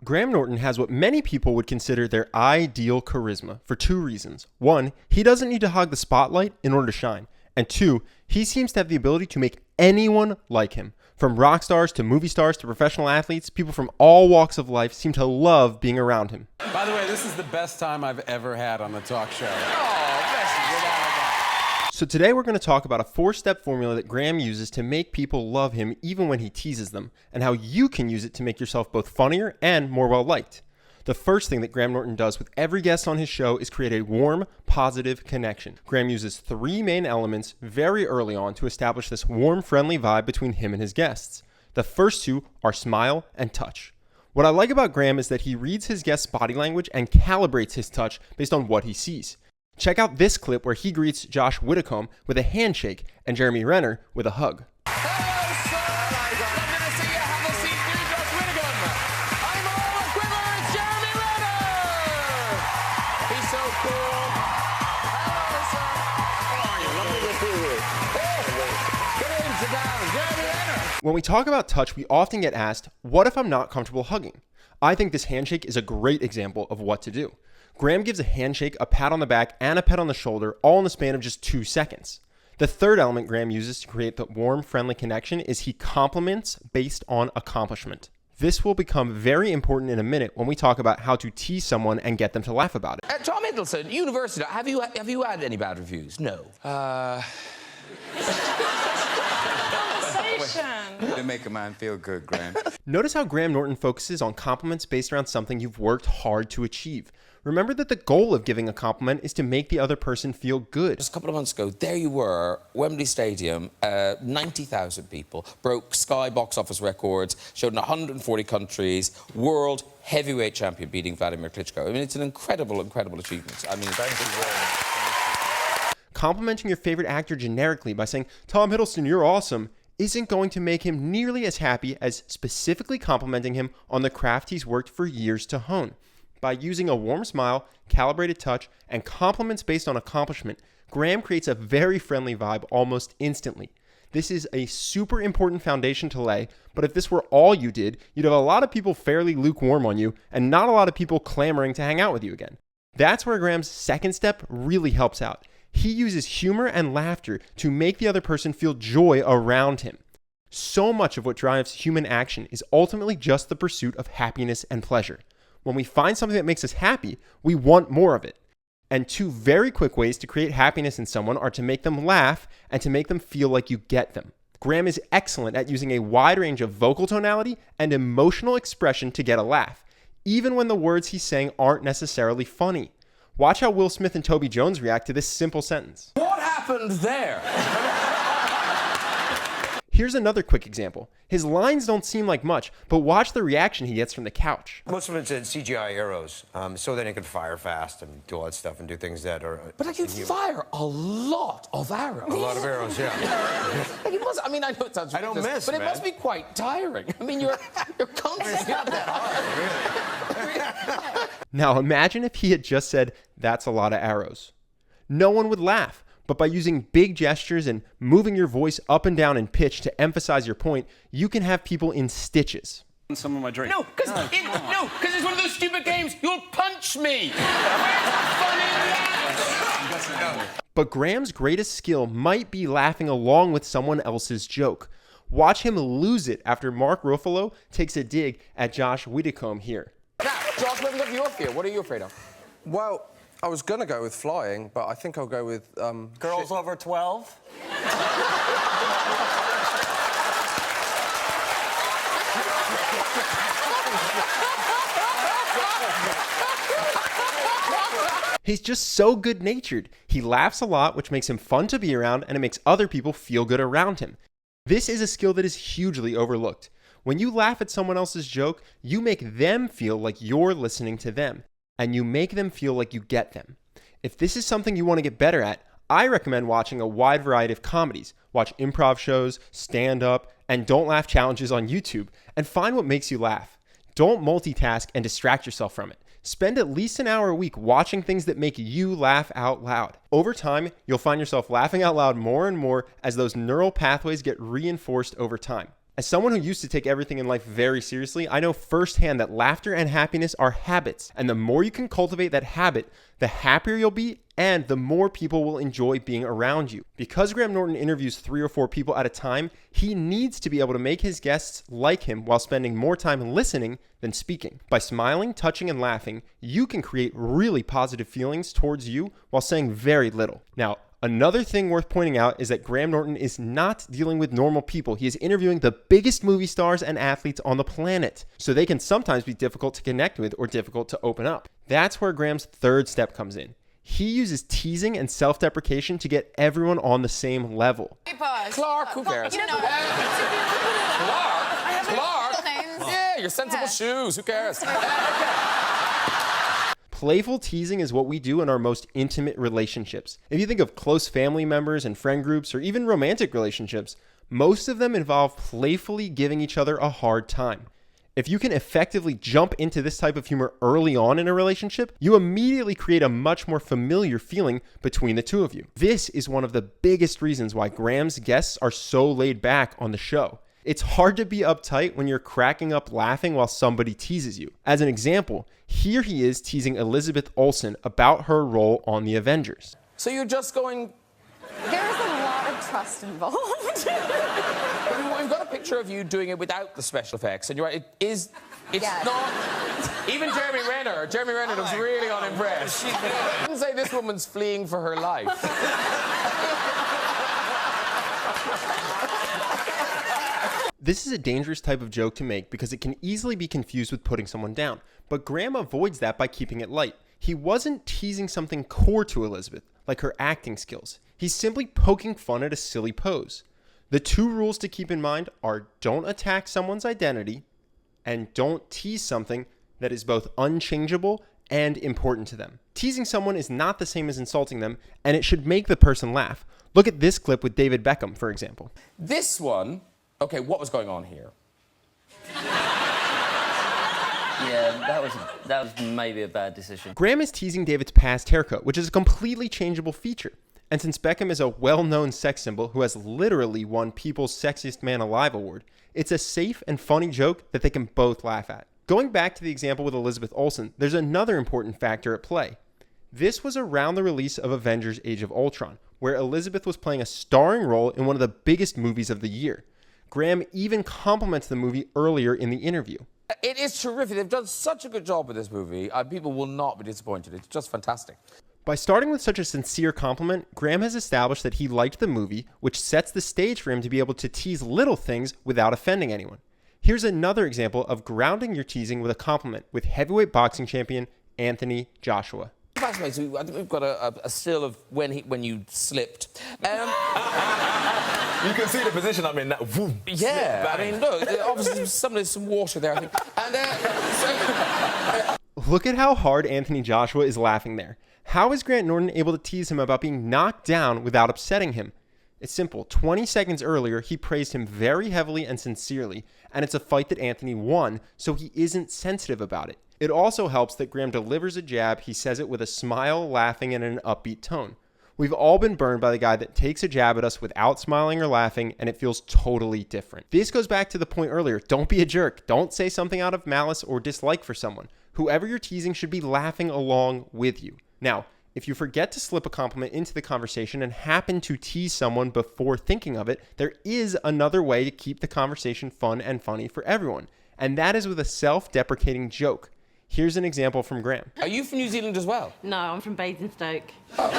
Graham Norton has what many people would consider their ideal charisma for two reasons. One, he doesn't need to hog the spotlight in order to shine. And two, he seems to have the ability to make anyone like him. From rock stars to movie stars to professional athletes, people from all walks of life seem to love being around him. By the way, this is the best time I've ever had on the talk show. So today we're going to talk about a 4-step formula that Graham uses to make people love him even when he teases them, and how you can use it to make yourself both funnier and more well-liked. The first thing that Graham Norton does with every guest on his show is create a warm, positive connection. Graham uses 3 main elements very early on to establish this warm, friendly vibe between him and his guests. The first 2 are smile and touch. What I like about Graham is that he reads his guest's body language and calibrates his touch based on what he sees. Check out this clip where he greets Josh Widdicombe with a handshake and Jeremy Renner with a hug. Hello, sir. Lovely to see you. Have a seat, dear Josh Widdicombe. I'm all aquiver. It's Jeremy Renner. He's so cool. Hello, sir. How are you? Lovely to see you. Get in, sit down. Jeremy Renner. When we talk about touch, we often get asked, what if I'm not comfortable hugging? I think this handshake is a great example of what to do. Graham gives a handshake, a pat on the back, and a pet on the shoulder, all in the span of just 2 seconds. The third element Graham uses to create the warm, friendly connection is he compliments based on accomplishment. This will become very important in a minute when we talk about how to tease someone and get them to laugh about it. Tom Hiddleston, University. Have you had any bad reviews? No. To make a man feel good, Graham. Notice how Graham Norton focuses on compliments based around something you've worked hard to achieve. Remember that the goal of giving a compliment is to make the other person feel good. Just a couple of months ago, there you were, Wembley Stadium, 90,000 people, broke Sky box office records, showed in 140 countries, world heavyweight champion beating Vladimir Klitschko. I mean, it's an incredible, incredible achievement. I mean, thank you very much. Complimenting your favorite actor generically by saying, Tom Hiddleston, you're awesome, isn't going to make him nearly as happy as specifically complimenting him on the craft he's worked for years to hone. By using a warm smile, calibrated touch, and compliments based on accomplishment, Graham creates a very friendly vibe almost instantly. This is a super important foundation to lay, but if this were all you did, you'd have a lot of people fairly lukewarm on you and not a lot of people clamoring to hang out with you again. That's where Graham's second step really helps out. He uses humor and laughter to make the other person feel joy around him. So much of what drives human action is ultimately just the pursuit of happiness and pleasure. When we find something that makes us happy, we want more of it. And 2 very quick ways to create happiness in someone are to make them laugh and to make them feel like you get them. Graham is excellent at using a wide range of vocal tonality and emotional expression to get a laugh, even when the words he's saying aren't necessarily funny. Watch how Will Smith and Toby Jones react to this simple sentence. What happened there? Here's another quick example. His lines don't seem like much, but watch the reaction he gets from the couch. Most of it's CGI arrows, so then it can fire fast and do all that stuff and do things that are... But I can fire a lot of arrows. A lot of arrows, yeah. Like it must, I mean, I know it sounds I don't ridiculous, miss, but it man. must be quite tiring. I mean, you're constantly... It's not that hard, really. Now imagine if he had just said, that's a lot of arrows. No one would laugh. But by using big gestures and moving your voice up and down in pitch to emphasize your point, you can have people in stitches. Some of my drink. No, because it's one of those stupid games. You'll punch me. Funny that. But Graham's greatest skill might be laughing along with someone else's joke. Watch him lose it after Mark Ruffalo takes a dig at Josh Widdicombe here. Now, Josh, let me look at your fear. What are you afraid of? Well, I was going to go with flying, but I think I'll go with... Girls over 12? He's just so good-natured. He laughs a lot, which makes him fun to be around, and it makes other people feel good around him. This is a skill that is hugely overlooked. When you laugh at someone else's joke, you make them feel like you're listening to them, and you make them feel like you get them. If this is something you want to get better at, I recommend watching a wide variety of comedies. Watch improv shows, stand-up, and don't laugh challenges on YouTube, and find what makes you laugh. Don't multitask and distract yourself from it. Spend at least an hour a week watching things that make you laugh out loud. Over time, you'll find yourself laughing out loud more and more as those neural pathways get reinforced over time. As someone who used to take everything in life very seriously, I know firsthand that laughter and happiness are habits, and the more you can cultivate that habit, the happier you'll be, and the more people will enjoy being around you. Because Graham Norton interviews 3 or 4 people at a time, he needs to be able to make his guests like him while spending more time listening than speaking. By smiling, touching, and laughing, you can create really positive feelings towards you while saying very little. Now, another thing worth pointing out is that Graham Norton is not dealing with normal people. He is interviewing the biggest movie stars and athletes on the planet, so they can sometimes be difficult to connect with or difficult to open up. That's where Graham's third step comes in. He uses teasing and self-deprecation to get everyone on the same level. Clark, who cares? You know, Clark? Yeah, your sensible shoes, who cares? Playful teasing is what we do in our most intimate relationships. If you think of close family members and friend groups or even romantic relationships, most of them involve playfully giving each other a hard time. If you can effectively jump into this type of humor early on in a relationship, you immediately create a much more familiar feeling between the two of you. This is one of the biggest reasons why Graham's guests are so laid back on the show. It's hard to be uptight when you're cracking up laughing while somebody teases you. As an example, here he is teasing Elizabeth Olsen about her role on the Avengers. So you're just going... There's a lot of trust involved. We've got a picture of you doing it without the special effects, and you're right, it's Yes. not... Even Jeremy Renner was really unimpressed. I didn't say this woman's fleeing for her life. This is a dangerous type of joke to make because it can easily be confused with putting someone down, but Graham avoids that by keeping it light. He wasn't teasing something core to Elizabeth, like her acting skills. He's simply poking fun at a silly pose. The 2 rules to keep in mind are don't attack someone's identity and don't tease something that is both unchangeable and important to them. Teasing someone is not the same as insulting them, and it should make the person laugh. Look at this clip with David Beckham, for example. This one... Okay, what was going on here? Yeah, that was maybe a bad decision. Graham is teasing David's past haircut, which is a completely changeable feature. And since Beckham is a well-known sex symbol who has literally won People's Sexiest Man Alive award, it's a safe and funny joke that they can both laugh at. Going back to the example with Elizabeth Olsen, there's another important factor at play. This was around the release of Avengers: Age of Ultron, where Elizabeth was playing a starring role in one of the biggest movies of the year. Graham even compliments the movie earlier in the interview. It is terrific. They've done such a good job with this movie. People will not be disappointed. It's just fantastic. By starting with such a sincere compliment, Graham has established that he liked the movie, which sets the stage for him to be able to tease little things without offending anyone. Here's another example of grounding your teasing with a compliment with heavyweight boxing champion Anthony Joshua. Fascinating. I think we've got a still of when you slipped. You can see the position I'm in. That whoom, yeah, slip, I mean, look, obviously there's some water there, I think. And Look at how hard Anthony Joshua is laughing there. How is Grant Norton able to tease him about being knocked down without upsetting him? It's simple. 20 seconds earlier, he praised him very heavily and sincerely, and it's a fight that Anthony won, so he isn't sensitive about it. It also helps that Graham delivers a jab, he says it with a smile, laughing, and in an upbeat tone. We've all been burned by the guy that takes a jab at us without smiling or laughing, and it feels totally different. This goes back to the point earlier. Don't be a jerk. Don't say something out of malice or dislike for someone. Whoever you're teasing should be laughing along with you. Now, if you forget to slip a compliment into the conversation and happen to tease someone before thinking of it, there is another way to keep the conversation fun and funny for everyone, and that is with a self-deprecating joke. Here's an example from Graham. are you from New Zealand as well? No, I'm from Basingstoke. I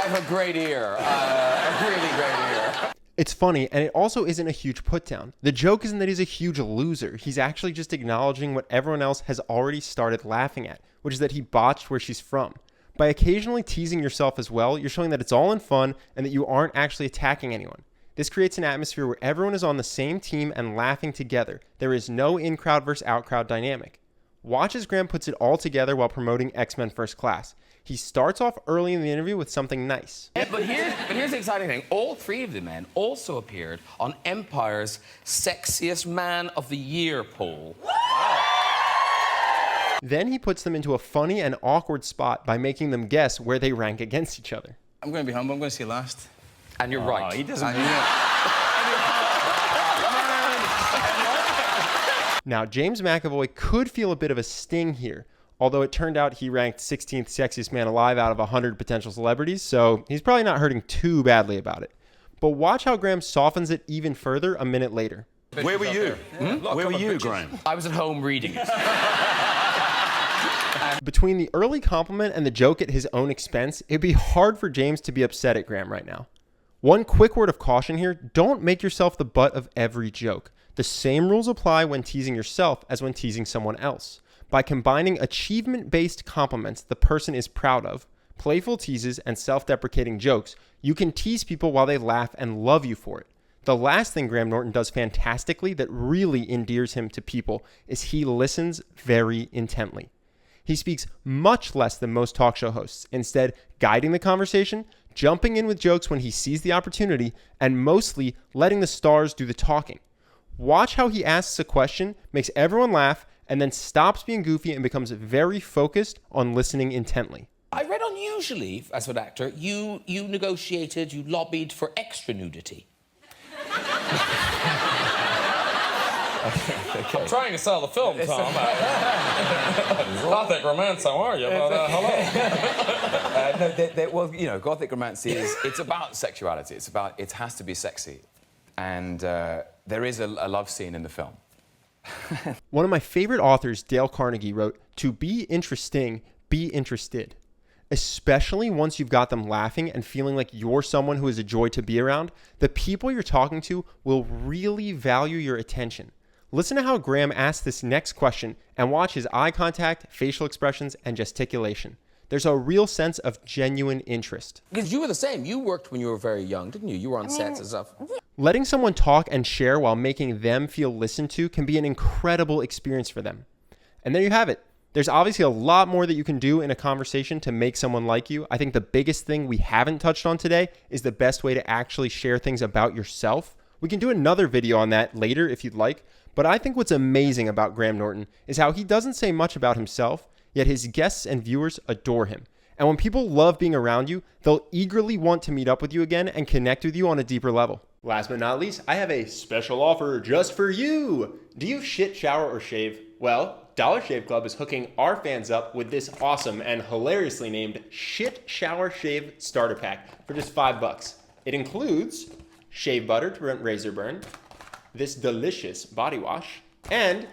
have a great ear. A really great ear. It's funny, and it also isn't a huge put-down. The joke isn't that he's a huge loser. He's actually just acknowledging what everyone else has already started laughing at, which is that he botched where she's from. By occasionally teasing yourself as well, you're showing that it's all in fun and that you aren't actually attacking anyone. This creates an atmosphere where everyone is on the same team and laughing together. There is no in-crowd versus out-crowd dynamic. Watch as Graham puts it all together while promoting X-Men First Class. He starts off early in the interview with something nice. Yeah, but here's the exciting thing. All 3 of the men also appeared on Empire's Sexiest Man of the Year poll. Then he puts them into a funny and awkward spot by making them guess where they rank against each other. I'm going to be humble. I'm going to say last. And you're right. He doesn't. Now, James McAvoy could feel a bit of a sting here, although it turned out he ranked 16th sexiest man alive out of 100 potential celebrities, so he's probably not hurting too badly about it. But watch how Graham softens it even further a minute later. Where were you? Where were you, Graham? I was at home reading it. Between the early compliment and the joke at his own expense, it'd be hard for James to be upset at Graham right now. One quick word of caution here, don't make yourself the butt of every joke. The same rules apply when teasing yourself as when teasing someone else. By combining achievement-based compliments the person is proud of, playful teases, and self-deprecating jokes, you can tease people while they laugh and love you for it. The last thing Graham Norton does fantastically that really endears him to people is he listens very intently. He speaks much less than most talk show hosts, instead guiding the conversation, jumping in with jokes when he sees the opportunity, and mostly letting the stars do the talking. Watch how he asks a question, makes everyone laugh, and then stops being goofy and becomes very focused on listening intently. I read unusually, as an actor, you lobbied for extra nudity. I'm trying to sell the film, Tom. Gothic romance, how are you? Hello. Well, you know, Gothic romance it's about sexuality. It has to be sexy. And there is a love scene in the film. One of my favorite authors, Dale Carnegie, wrote, "To be interesting, be interested." Especially once you've got them laughing and feeling like you're someone who is a joy to be around, the people you're talking to will really value your attention. Listen to how Graham asks this next question and watch his eye contact, facial expressions, and gesticulation. There's a real sense of genuine interest. Because you were the same. You worked when you were very young, didn't you? You were on sets and stuff. Letting someone talk and share while making them feel listened to can be an incredible experience for them. And there you have it. There's obviously a lot more that you can do in a conversation to make someone like you. I think the biggest thing we haven't touched on today is the best way to actually share things about yourself. We can do another video on that later if you'd like, but I think what's amazing about Graham Norton is how he doesn't say much about himself, yet his guests and viewers adore him. And when people love being around you, they'll eagerly want to meet up with you again and connect with you on a deeper level. Last but not least, I have a special offer just for you. Do you shit, shower, or shave? Well, Dollar Shave Club is hooking our fans up with this awesome and hilariously named Shit, Shower, Shave Starter Pack for just $5. It includes shave butter to prevent razor burn, this delicious body wash, and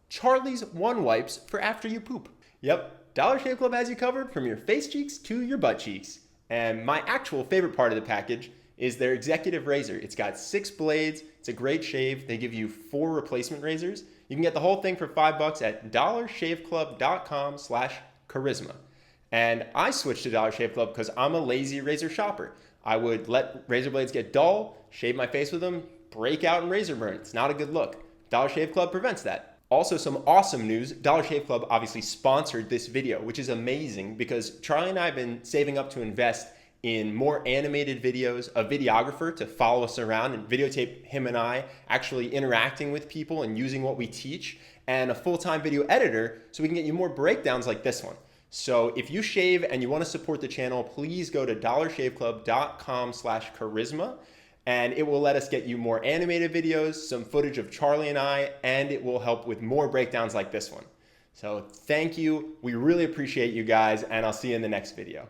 Charlie's One Wipes for after you poop. Yep, Dollar Shave Club has you covered from your face cheeks to your butt cheeks. And my actual favorite part of the package is their executive razor. It's got 6 blades. It's a great shave. They give you 4 replacement razors. You can get the whole thing for $5 at dollarshaveclub.com/charisma. And I switched to Dollar Shave Club because I'm a lazy razor shopper. I would let razor blades get dull, shave my face with them, break out in razor burn. It's not a good look. Dollar Shave Club prevents that. Also, some awesome news. Dollar Shave Club obviously sponsored this video, which is amazing because Charlie and I have been saving up to invest in more animated videos, a videographer to follow us around and videotape him and I actually interacting with people and using what we teach, and a full-time video editor so we can get you more breakdowns like this one. So if you shave and you want to support the channel, please go to dollarshaveclub.com/charisma, and it will let us get you more animated videos, some footage of Charlie and I, and it will help with more breakdowns like this one. So thank you. We really appreciate you guys, and I'll see you in the next video.